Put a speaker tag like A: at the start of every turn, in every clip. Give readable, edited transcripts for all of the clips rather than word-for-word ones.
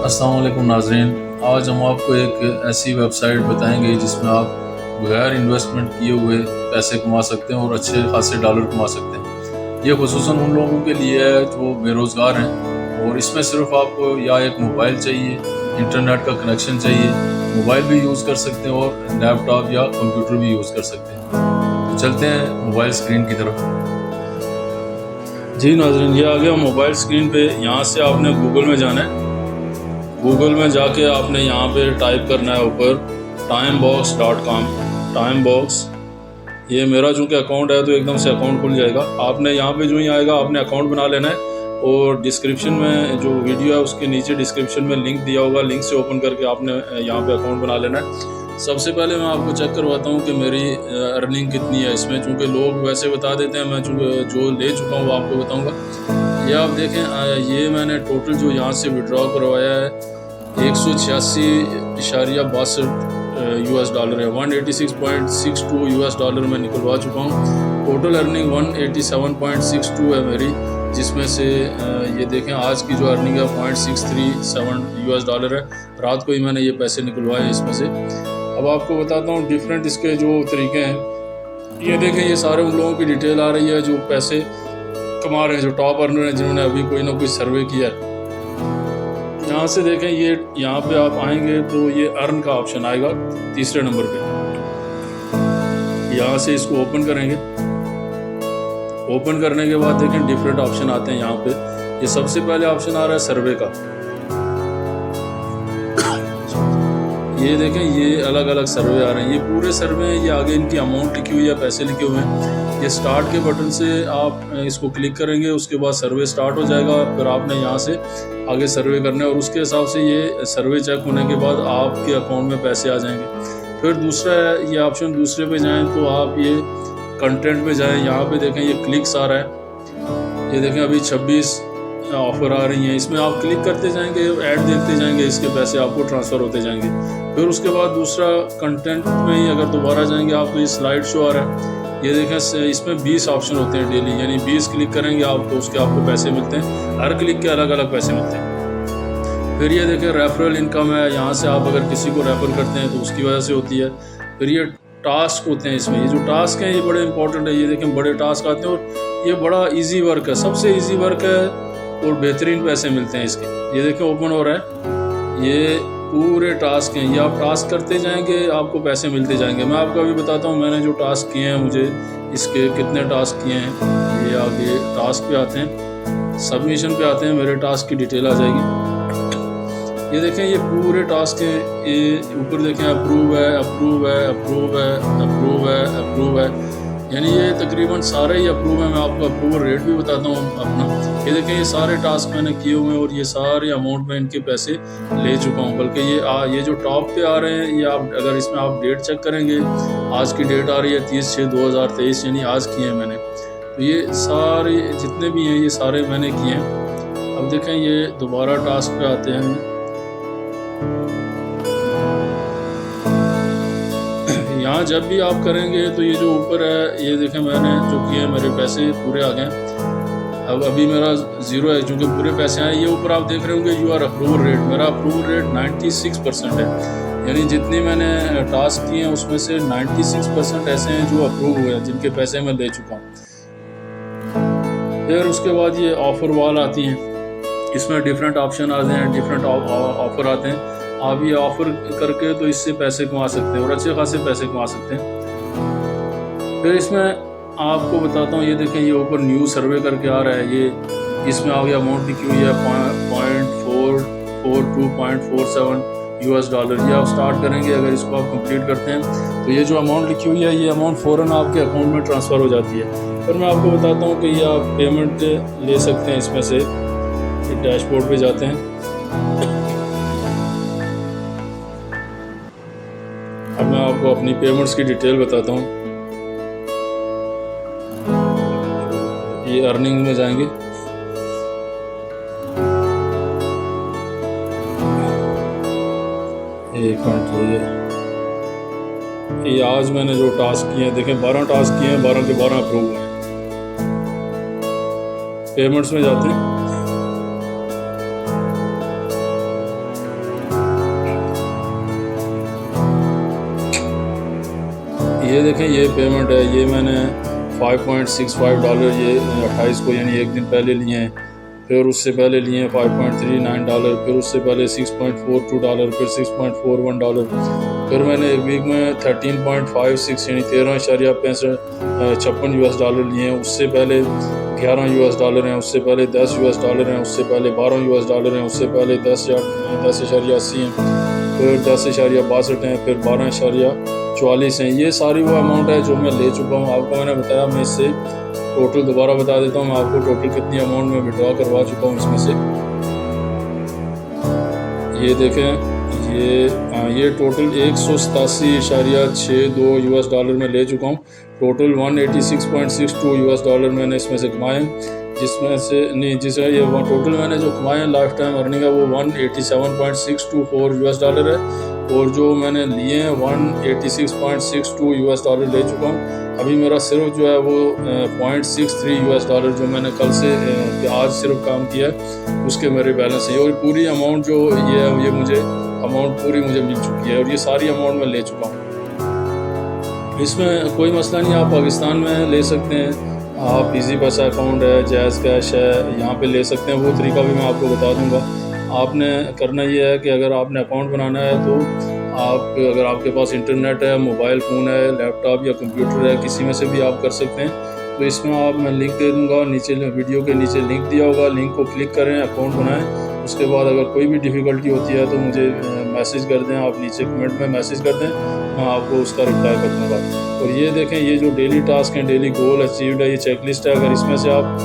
A: अस्सलाम वालेकुम नाज़रीन। आज हम आपको एक ऐसी वेबसाइट बताएंगे जिसमें आप बगैर इन्वेस्टमेंट किए हुए पैसे कमा सकते हैं और अच्छे खासे डॉलर कमा सकते हैं। ये खुसूसन उन लोगों के लिए है जो बेरोज़गार हैं और इसमें सिर्फ आपको या एक मोबाइल चाहिए, इंटरनेट का कनेक्शन चाहिए, मोबाइल भी यूज़ कर सकते हैं और लैपटॉप या कंप्यूटर भी यूज़ कर सकते हैं। तो चलते हैं मोबाइल स्क्रीन की तरफ। जी नाज़रीन, ये आ गया मोबाइल स्क्रीन पे। यहाँ से आपने गूगल में जाना है। गूगल में जाके आपने यहाँ पे टाइप करना है ऊपर timebox.com। timebox, ये मेरा चूँकि अकाउंट है तो एकदम से अकाउंट खुल जाएगा। आपने यहाँ पे जो ही आएगा आपने अकाउंट बना लेना है और डिस्क्रिप्शन में जो वीडियो है उसके नीचे डिस्क्रिप्शन में लिंक दिया होगा, लिंक से ओपन करके आपने यहाँ पे अकाउंट बना लेना है। सबसे पहले मैं आपको चेक करवाता हूँ कि मेरी अर्निंग कितनी है इसमें, चूँकि लोग वैसे बता देते हैं, मैं चूँकि जो ले चुका हूँ वो आपको बताऊँगा। ये आप देखें, ये मैंने टोटल जो यहाँ से विड्रॉ करवाया है 186.62 US डॉलर है। 186.62 US डॉलर मैं निकलवा चुका हूँ। टोटल अर्निंग 187.62 है मेरी, जिसमें से ये देखें आज की जो अर्निंग है 0.637 US डॉलर है। रात को ही मैंने ये पैसे निकलवाए इसमें से। अब आपको बताता हूँ डिफरेंट इसके जो तरीके हैं। ये देखें, ये सारे उन लोगों की डिटेल आ रही है जो पैसे कमा रहे हैं, जो टॉप अर्नर हैं, जिन्होंने अभी कोई ना कोई सर्वे किया है। यहाँ से देखें, ये यहाँ पे आप आएंगे तो ये अर्न का ऑप्शन आएगा तीसरे नंबर पे। यहाँ से इसको ओपन करेंगे। ओपन करने के बाद देखें डिफरेंट ऑप्शन आते हैं यहाँ पे। ये सबसे पहले ऑप्शन आ रहा है सर्वे का। ये देखें, ये अलग अलग सर्वे आ रहे हैं, ये पूरे सर्वे हैं। ये आगे इनकी अमाउंट लिखी हुई है, पैसे लिखे हुए हैं। ये स्टार्ट के बटन से आप इसको क्लिक करेंगे, उसके बाद सर्वे स्टार्ट हो जाएगा। फिर आपने यहाँ से आगे सर्वे करना है और उसके हिसाब से ये सर्वे चेक होने के बाद आपके अकाउंट में पैसे आ जाएंगे। फिर दूसरा है ये ऑप्शन, दूसरे पे जाएं तो आप ये कंटेंट पे जाएं। यहाँ पे देखें ये क्लिक्स आ रहा है। ये देखें अभी 26 ऑफ़र आ रही हैं, इसमें आप क्लिक करते जाएंगे, ऐड देखते जाएंगे, इसके पैसे आपको ट्रांसफ़र होते जाएंगे। फिर उसके बाद दूसरा कंटेंट में ही अगर दोबारा जाएंगे आप तो ये स्लाइड शो आ रहा है। ये देखें, इसमें 20 ऑप्शन होते हैं डेली, यानी 20 क्लिक करेंगे आप तो उसके आपको पैसे मिलते हैं। हर क्लिक के अलग अलग पैसे मिलते हैं। फिर ये देखें रेफरल इनकम है, यहाँ से आप अगर किसी को रेफर करते हैं तो उसकी वजह से होती है। फिर ये टास्क होते हैं, इसमें ये जो टास्क हैं ये बड़े इंपॉर्टेंट है। ये देखें बड़े टास्क आते हैं और ये बड़ा ईजी वर्क है, सबसे ईजी वर्क है और बेहतरीन पैसे मिलते हैं इसके। ये देखें ओपन हो रहा है, ये पूरे टास्क हैं। ये आप टास्क करते जाएंगे आपको पैसे मिलते जाएंगे। मैं आपको अभी बताता हूँ मैंने जो टास्क किए हैं, मुझे इसके कितने टास्क किए हैं। ये आगे टास्क पे आते हैं, सबमिशन पे आते हैं, मेरे टास्क की डिटेल आ जाएगी। ये देखें ये पूरे टास्क हैं। ये ऊपर देखें अप्रूव है, अप्रूव है, अप्रूव है, अप्रूव है, अप्रूव है, यानी ये तकरीबन सारे ही अप्रूव है। मैं आपको अप्रूवल रेट भी बताता हूँ अपना। ये देखें ये सारे टास्क मैंने किए हुए हैं और ये सारे अमाउंट में इनके पैसे ले चुका हूँ। बल्कि ये जो टॉप पे आ रहे हैं, ये आप अगर इसमें आप डेट चेक करेंगे, आज की डेट आ रही है 30/6/2023, यानी आज किए हैं मैंने। तो ये सारे जितने भी हैं ये सारे मैंने किए हैं। अब देखें ये दोबारा टास्क पे आते हैं। यहाँ जब भी आप करेंगे तो ये जो ऊपर है, ये देखें मैंने जो किए मेरे पैसे पूरे आ गए। अब अभी मेरा 0 है क्योंकि पूरे पैसे आए। ये ऊपर आप देख रहे होंगे यू आर अप्रूवल रेट, मेरा अप्रूवल रेट 96% है, यानी जितनी मैंने टास्क किए हैं उसमें से 96% ऐसे हैं जो अप्रूव हुए हैं, जिनके पैसे मैं ले चुका हूँ। फिर उसके बाद ये ऑफ़र वाल आती हैं, इसमें डिफरेंट ऑप्शन आते हैं, डिफरेंट ऑफ़र आते हैं। आप ये ऑफ़र करके तो इससे पैसे कमा सकते हैं और अच्छे खासे पैसे कमा सकते हैं। फिर इसमें आपको बताता हूँ, ये देखें ये ऊपर न्यू सर्वे करके आ रहा है। ये इसमें आ गया अमाउंट लिखी हुई है 0.442.47 US डॉलर। ये आप स्टार्ट करेंगे, अगर इसको आप कंप्लीट करते हैं तो ये जो अमाउंट लिखी हुई है ये अमाउंट फ़ौरन आपके अकाउंट में ट्रांसफ़र हो जाती है। फिर मैं आपको बताता हूँ कि ये आप पेमेंट ले सकते हैं इसमें से। डैशबोर्ड पे जाते हैं। अब मैं आपको अपनी पेमेंट्स की डिटेल बताता हूँ। ये अर्निंग में जाएंगे, एक मिनट। ये आज मैंने जो टास्क किए हैं, देखें 12 टास्क किए हैं, 12 के 12 अप्रूव हुए हैं। पेमेंट्स में जाते हैं। देखें ये पेमेंट है, ये मैंने $5.65 ये 28 को यानी एक दिन पहले लिए हैं, फिर उससे पहले लिए हैं $5.39, फिर उससे पहले $6.42, फिर $6.41, फिर मैंने एक वीक में 13.56 यानी $13.56 लिए हैं, उससे पहले $11 हैं, उससे पहले $10 हैं, उससे पहले $12 हैं, उससे पहले 10.80 हैं, फिर 10.62 हैं, फिर 12.44 हैं। ये सारी वो अमाउंट है जो मैं ले चुका हूँ। आपको मैंने बताया, मैं इससे टोटल दोबारा बता देता हूँ मैं आपको टोटल कितनी अमाउंट में विड्रॉ करवा चुका हूँ इसमें से। ये देखें, ये टोटल $187.62 में ले चुका हूँ। टोटल $186.62 मैंने इसमें से कमाए, जिसमें से नहीं जिसमें ये टोटल मैंने जो कमाए हैं लाइफ टाइम अर्निंग है वो $187.624 है, और जो मैंने लिए हैं $186.62 ले चुका हूँ। अभी मेरा सिर्फ जो है वो $0.63 जो मैंने कल से आज सिर्फ काम किया है उसके मेरे बैलेंस है, और पूरी अमाउंट जो ये मुझे अमाउंट पूरी मुझे मिल चुकी है, और ये सारी अमाउंट मैं ले चुका हूँ। इसमें कोई मसला नहीं, आप पाकिस्तान में ले सकते हैं, आप इजी पैसा अकाउंट है, जैज़ कैश है, यहाँ पे ले सकते हैं। वो तरीका भी मैं आपको बता दूंगा। आपने करना ये है कि अगर आपने अकाउंट बनाना है तो अगर आपके पास इंटरनेट है, मोबाइल फ़ोन है, लैपटॉप या कंप्यूटर है, किसी में से भी आप कर सकते हैं। तो इसमें मैं लिंक दे दूँगा, नीचे वीडियो के नीचे लिंक दिया होगा, लिंक को क्लिक करें, अकाउंट बनाएँ। उसके बाद अगर कोई भी डिफ़िकल्टी होती है तो मुझे मैसेज कर दें, आप नीचे कमेंट में मैसेज कर दें, मैं आपको उसका रिप्लाई कर दूँगा। और ये देखें, ये जो डेली टास्क हैं, डेली गोल अचीव्ड है, ये चेकलिस्ट है। अगर इसमें से आप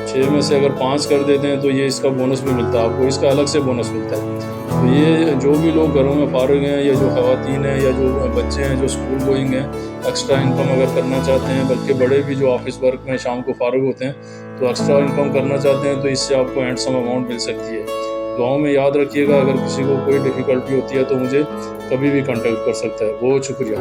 A: 6 में से अगर 5 कर देते हैं तो ये इसका बोनस भी मिलता है, आपको इसका अलग से बोनस मिलता है। तो ये जो भी लोग घरों में फारिग हैं, या जो ख़वातीन हैं, या जो बच्चे हैं जो स्कूल गोइंग हैं, एक्स्ट्रा इनकम अगर करना चाहते हैं, बल्कि बड़े भी जो ऑफिस वर्क में शाम को फारिग होते हैं तो एक्स्ट्रा इनकम करना चाहते हैं, तो इससे आपको हैंडसम अमाउंट मिल सकती है। दुआओं में याद रखिएगा, अगर किसी को कोई डिफ़िकल्टी होती है तो मुझे कभी भी कांटेक्ट कर सकता है। बहुत शुक्रिया।